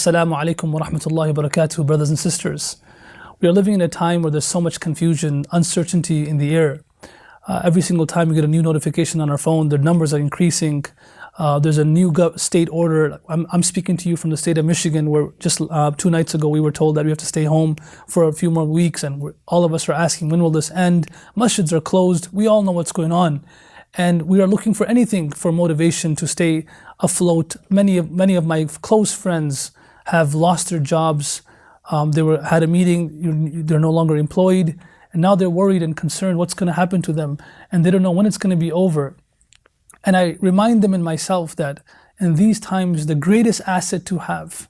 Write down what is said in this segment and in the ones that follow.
Assalamu alaikum wa rahmatullahi wa barakatuh, brothers and sisters. We are living in a time where there's so much confusion, uncertainty in the air. Every single time we get a new notification on our phone, the numbers are increasing. There's a new state order. I'm speaking to you from the state of Michigan, where just 2 nights ago we were told that we have to stay home for a few more weeks, and all of us are asking, when will this end? Masjids are closed. We all know what's going on. And we are looking for anything for motivation to stay afloat. Many of my close friends have lost their jobs. They had a meeting, they're no longer employed, and now they're worried and concerned what's going to happen to them, and they don't know when it's going to be over. And I remind them and myself that in these times, the greatest asset to have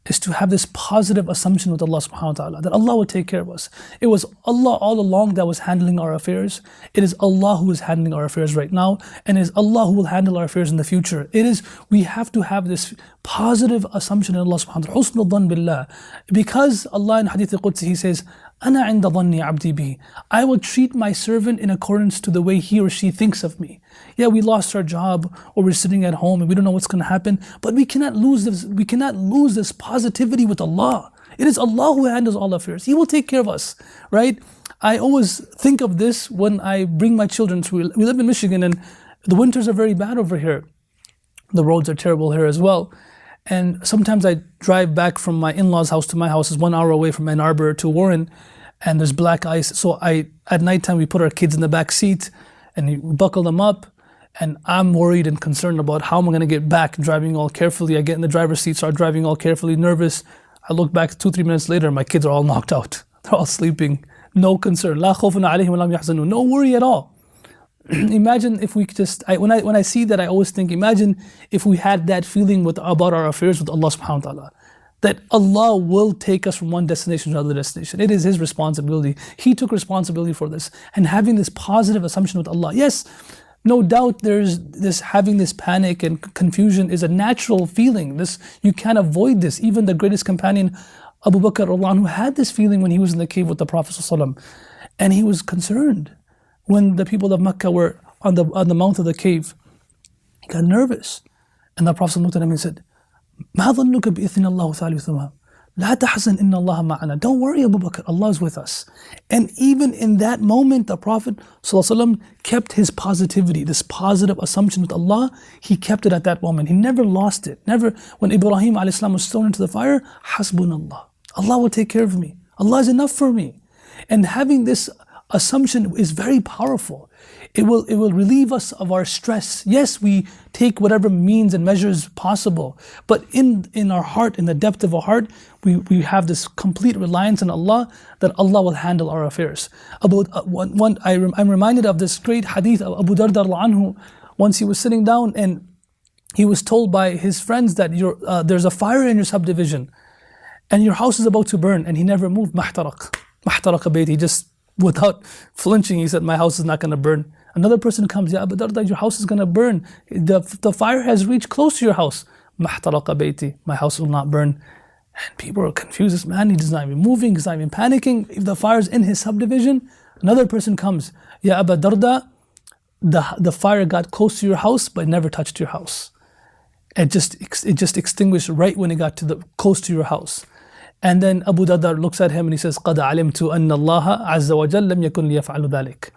is to have this positive assumption with Allah subhanahu wa ta'ala, that Allah will take care of us. It was Allah all along that was handling our affairs. It is Allah who is handling our affairs right now, and it is Allah who will handle our affairs in the future. We have to have this positive assumption in Allah subhanahu wa ta'ala, husnul dhan billah. Because Allah in Hadith al-Qudsi, He says, أَنَا عِنْدَ ظَنِّ عَبْدِي بِي. I will treat my servant in accordance to the way he or she thinks of me. Yeah, we lost our job, or we're sitting at home and we don't know what's going to happen, but we cannot lose this positivity with Allah. It is Allah who handles all affairs. He will take care of us, right? I always think of this when I bring my children to, we live in Michigan and the winters are very bad over here. The roads are terrible here as well. And sometimes I drive back from my in-laws' house to my house. It's 1 hour away from Ann Arbor to Warren, and there's black ice. So at nighttime we put our kids in the back seat and we buckle them up, and I'm worried and concerned about how am I going to get back, driving all carefully. I get in the driver's seat, start driving all carefully, nervous. I look back 2-3 minutes later, my kids are all knocked out. They're all sleeping. No concern. لا خوف عليهم ولا هم يحزنون. No worry at all. Imagine if we just, when I see that, I always think, imagine if we had that feeling about our affairs with Allah subhanahu wa ta'ala, that Allah will take us from one destination to another destination. It is His responsibility. He took responsibility for this. And having this positive assumption with Allah, yes, no doubt there's having this panic and confusion is a natural feeling. You can't avoid this. Even the greatest companion, Abu Bakr radiallahu anhu, had this feeling when he was in the cave with the Prophet ﷺ, and he was concerned. When the people of Mecca were on the mouth of the cave, he got nervous. And the Prophet looked at him and said, مَا ظَنُّكَ بِإِثْنِ اللَّهُ ثَالِثُهُمَا لَا تَحْزَنْ إِنَّ اللَّهَ مَعَنَا. Don't worry, Abu Bakr, Allah is with us. And even in that moment, the Prophet ﷺ kept his positivity, this positive assumption with Allah. He kept it at that moment. He never lost it. Never. When Ibrahim a.s. was thrown into the fire, Hasbunallah. Allah will take care of me. Allah is enough for me. And having this assumption is very powerful. It will relieve us of our stress. Yes, we take whatever means and measures possible, but in our heart, in the depth of our heart, we have this complete reliance on Allah, that Allah will handle our affairs. I'm reminded of this great hadith of Abu Darda anhu. Once he was sitting down and he was told by his friends that there's a fire in your subdivision and your house is about to burn, and he never moved. Mahtaraq bayt. He just, without flinching, he said, my house is not going to burn. Another person comes, Ya Abu Darda, your house is going to burn. The fire has reached close to your house. Mahtaraqa bayti, my house will not burn. And people are confused. This man, he's not even moving, he's not even panicking. If the fire is in his subdivision, another person comes, Ya Abu Darda, the fire got close to your house but never touched your house. It just extinguished right when it got close to your house. And then Abu Darda looks at him and he says, قَدْ عَلِمْتُ أَنَّ اللَّهَ عَزَّ وَجَلَّ لَمْ يَكُنْ لِيَفْعَلُ ذَلِكَ.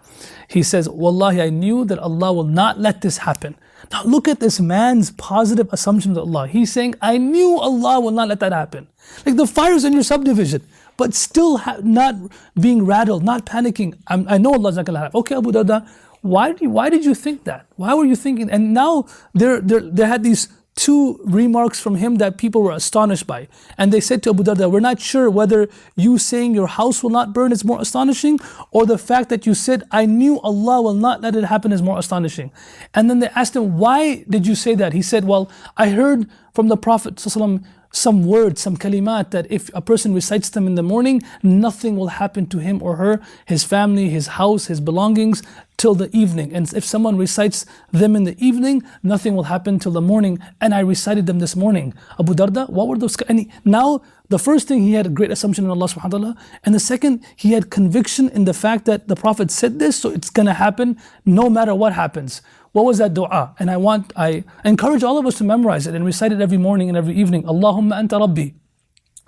He says, Wallahi, I knew that Allah will not let this happen. Now look at this man's positive assumption with Allah. He's saying, I knew Allah will not let that happen. Like the fire's in your subdivision, but still not being rattled, not panicking. I know Allah's not going to have. Okay, Abu Darda, why did you think that? Why were you thinking? And now they had these 2 remarks from him that people were astonished by. And they said to Abu Darda, we're not sure whether you saying your house will not burn is more astonishing, or the fact that you said, I knew Allah will not let it happen is more astonishing. And then they asked him, why did you say that? He said, well, I heard from the Prophet ﷺ some words, some kalimat, that if a person recites them in the morning, nothing will happen to him or her, his family, his house, his belongings, till the evening. And if someone recites them in the evening, nothing will happen till the morning. And I recited them this morning. Abu Darda, what were those? And now, the first thing, he had a great assumption in Allah subhanahu wa ta'ala. And the second, he had conviction in the fact that the Prophet said this, so it's going to happen no matter what happens. What was that dua? And I encourage all of us to memorize it and recite it every morning and every evening. Allahumma anta rabbi,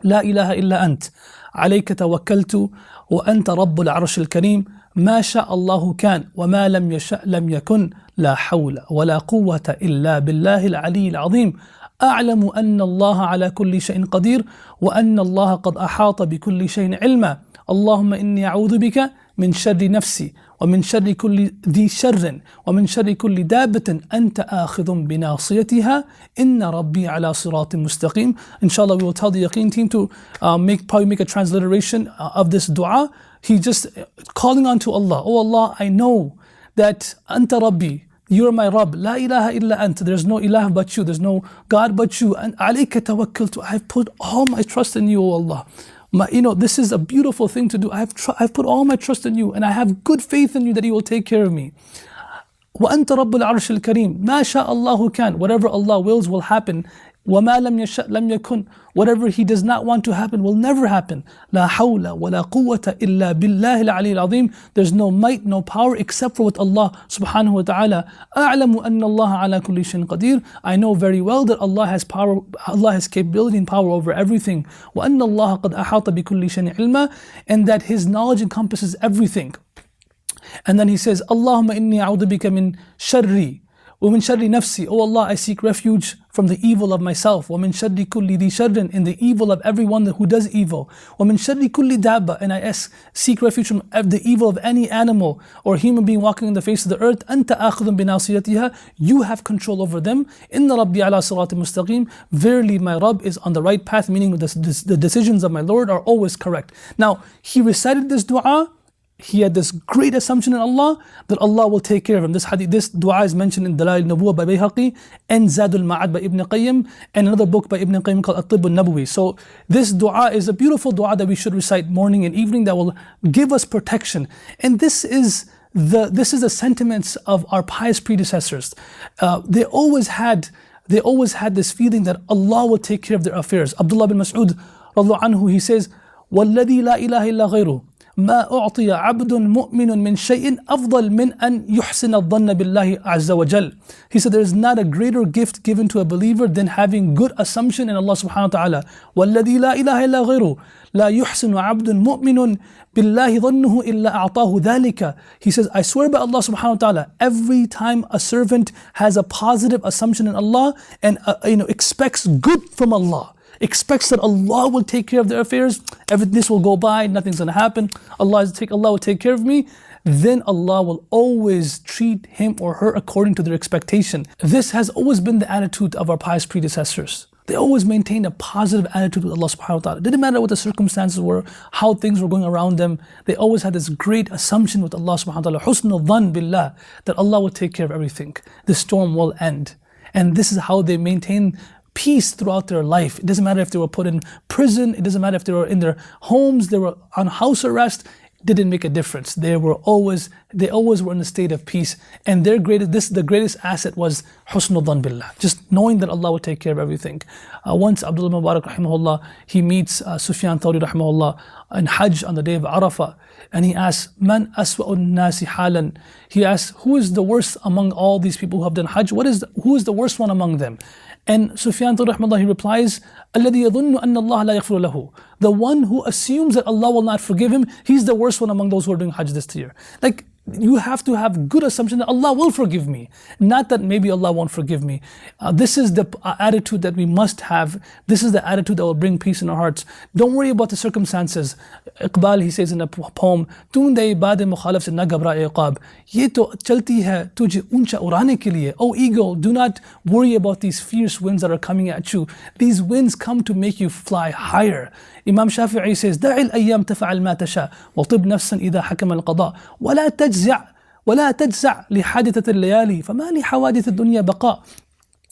la ilaha illa ant, alayka tawakkaltu, wa anta rabbul arsh al-kareem, ما شاء الله كان وما لم يشأ لم يكن لا حول ولا قوة إلا بالله العلي العظيم أعلم أن الله على كل شيء قدير وأن الله قد أحاط بكل شيء علما اللهم إني أعوذ بك من شر نفسي ومن شر كل ذي شر ومن شر كل دابة أنت آخذ بناصيتها إن ربي على صراط مستقيم. Inshallah, we will tell the Yaqeen team to probably make a transliteration of this dua. He just calling on to Allah. Oh Allah, I know that Anta Rabbi, you are my Rabb. La ilaha illa anta. There's no ilah but you. There's no God but you. And alayka tawakkaltu. I've put all my trust in you, O Allah. This is a beautiful thing to do. I've put all my trust in you, and I have good faith in you that you will take care of me. وَأَنْتَ رَبُّ الْعَرْشِ الْكَرِيمِ مَا شَاءَ اللَّهُ كَانَ. Whatever Allah wills will happen. وَمَا لَمْ يَشَأْ لَمْ يَكُنْ. Whatever He does not want to happen will never happen. لَا حَوْلَ وَلَا قُوَّةَ إِلَّا بِاللَّهِ الْعَلِيِّ الْعَظِيمِ. There's no might, no power except for with Allah subhanahu wa ta'ala. أَعْلَمُ أَنَّ اللَّهَ عَلَى كُلِّ شَيْءٍ قَدِيرٌ. I know very well that Allah has power, Allah has capability and power over everything. وَأَنَّ اللَّهَ قَدْ أَحَاطَ بِكُلِّ شَيْءٍ عِلْمًا. And that His knowledge encompasses everything. And then he says, Allahumma inni a'udhu bika min sharri wa min sharri nafsi. Oh Allah, I seek refuge from the evil of myself. Wa min sharri kulli dhi sharrin, in the evil of everyone who does evil. Wa min sharri kulli dabba, and I seek refuge from the evil of any animal or human being walking on the face of the earth. Anta akhudun binasiyatiha. You have control over them. Inna rabbi ala siratin mustaqim. Verily my Rabb is on the right path, meaning the decisions of my Lord are always correct. Now, he recited this dua. He had this great assumption in Allah that Allah will take care of him. This dua is mentioned in Dalail al-Nubuwwah by Bayhaqi and Zadul Ma'ad by Ibn Qayyim and another book by Ibn Qayyim called At-Tibb al-Nabawi. So this dua is a beautiful dua that we should recite morning and evening that will give us protection. And this is the sentiments of our pious predecessors. They always had this feeling that Allah will take care of their affairs. Abdullah bin Mas'ud radhiallahu anhu, he says, وَالَّذِي لَا إِلَهَ إِلَّا غَيْرُهُ ما أعطي عبد مؤمن من شيء أفضل من أن يحسن الظن بالله عز وجل. He said there is not a greater gift given to a believer than having good assumption in Allah subhanahu wa ta'ala. والذي لا إله إلا غيره لا يحسن عبد مؤمن بالله ظنه إلا أعطاه ذلك. He says, I swear by Allah subhanahu wa ta'ala, every time a servant has a positive assumption in Allah and expects good from Allah, expects that Allah will take care of their affairs, this will go by, nothing's going to happen, Allah will take care of me, then Allah will always treat him or her according to their expectation. This has always been the attitude of our pious predecessors. They always maintained a positive attitude with Allah subhanahu wa ta'ala. It didn't matter what the circumstances were, how things were going around them. They always had this great assumption with Allah subhanahu wa ta'ala, husnul dhan billah, that Allah will take care of everything. The storm will end. And this is how they maintain peace throughout their life. It doesn't matter if they were put in prison, it doesn't matter if they were in their homes, they were on house arrest, it didn't make a difference. They always were in a state of peace. And the greatest asset was husnul dhan billah, just knowing that Allah will take care of everything. Once Abdullah Mubarak rahimahullah, he meets Sufyan Thawri rahimahullah in Hajj on the day of Arafah, and he asks, Man aswa'un nasi halan. He asks, who is the worst among all these people who have done Hajj? Who is the worst one among them? And Sufyan Thawri rahimahullah, he replies, الَّذِي يَظُنُّ أَنَّ اللَّهَ لَا يَغْفِرُ لَهُ. The one who assumes that Allah will not forgive him, he's the worst one among those who are doing Hajj this year. Like, you have to have good assumption that Allah will forgive me, not that maybe Allah won't forgive me. This is the attitude that we must have. This is the attitude that will bring peace in our hearts. Don't worry about the circumstances. Iqbal, he says in a poem, "Tunde ibad mukhalaf se na ghabra iqab. Ye to chalti hai tujhe uncha urane ke liye." Oh eagle, do not worry about these fierce winds that are coming at you. These winds come to make you fly higher. Imam Shafi'i says, دع الأيام تفعل ما تشاء وطب نفسا إذا حكم القضاء ولا تجزع لحادثة الليالي فما لحوادث الدنيا بقاء.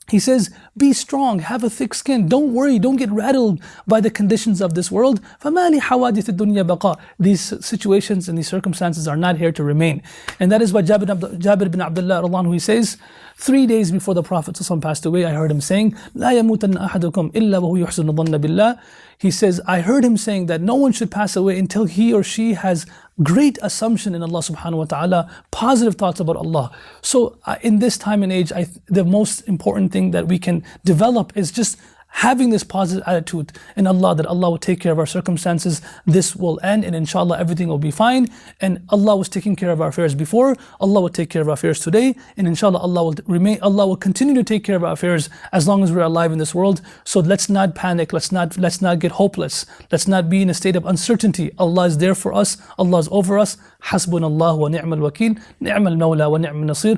He says, be strong, have a thick skin, don't worry, don't get rattled by the conditions of this world. فَمَا لِحَوَادِثِ الدُّنْيَا بَقَاء. These situations and these circumstances are not here to remain. And that is why Jabir bin Abdullah radhiallahu anhu, he says, 3 days before the Prophet passed away, I heard him saying, لَا يَمُوتَنَّ أَحَدُكُمْ إِلَّا وَهُ يُحْسِنُ الظَّنَّ بِاللَّهِ. He says, I heard him saying that no one should pass away until he or she has great assumption in Allah subhanahu wa ta'ala, positive thoughts about Allah. So in this time and age, the most important thing that we can develop is just having this positive attitude in Allah, that Allah will take care of our circumstances, this will end, and inshallah everything will be fine. And Allah was taking care of our affairs before, Allah will take care of our affairs today, and inshallah Allah will continue to take care of our affairs as long as we're alive in this world. So let's not panic, let's not get hopeless, let's not be in a state of uncertainty. Allah is there for us, Allah is over us. Hasbunallah wa ni'mal wakeel, ni'mal mawla wa ni'mal nasir.